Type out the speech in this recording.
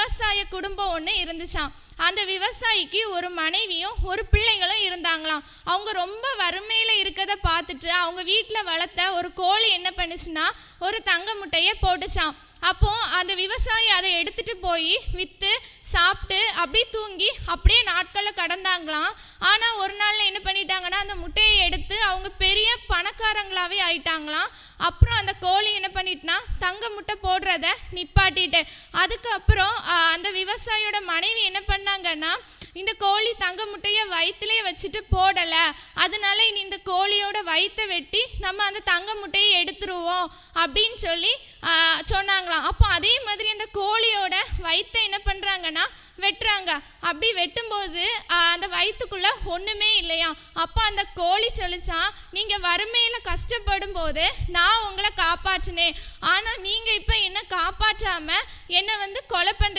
விவசாய குடும்பம் ஒன்று இருந்துச்சாம். அந்த விவசாயிக்கு ஒரு மனைவியும் ஒரு பிள்ளைகளும் இருந்தாங்களாம். அவங்க ரொம்ப வறுமையில் இருக்கிறத பார்த்துட்டு அவங்க வீட்டில் வளர்த்த ஒரு கோழி என்ன பண்ணுச்சுன்னா ஒரு தங்க முட்டையை போட்டுச்சான். அப்போ அந்த விவசாயி அதை எடுத்துட்டு போய் விற்று சாப்பிட்டு அப்படியே தூங்கி அப்படியே நாட்களை கடந்தாங்களாம். ஆனால் ஒரு நாளில் என்ன பண்ணிட்டாங்கன்னா அந்த முட்டையை எடுத்து அவங்க பெரிய பணக்காரங்களாகவே ஆயிட்டாங்களாம். அப்புறம் அந்த கோழி என்ன பண்ணிட்டுனா தங்க முட்டை போடுறத நிப்பாட்டிட்டு அதுக்கப்புறம் அந்த விவசாயியோட மனைவி என்ன பண்ணாங்கன்னா இந்த கோழி தங்க முட்டையை வயிற்றுலேயே வச்சுட்டு போடலை, அதனால இனி இந்த கோழியோட வயிற்றை வெட்டி நம்ம அந்த தங்க முட்டையை எடுத்துருவோம் அப்படின்னு சொல்லி சொன்னாங்களாம். அப்போ அதே மாதிரி அந்த கோழியோட வயிற்றை என்ன பண்ணுறாங்கன்னா வெட்டுறாங்க. அப்படி வெட்டும்போது அந்த வயிற்றுக்குள்ளே ஒன்றுமே இல்லையா. அப்போ அந்த கோழி சொல்லிச்சான், நீங்கள் வறுமையில் கஷ்டப்படும் போது நான் உங்களை காப்பாற்றினேன், ஆனால் நீங்கள் இப்போ என்ன காப்பாற்றாமல் என்னை கொலை பண்ணுறீங்க.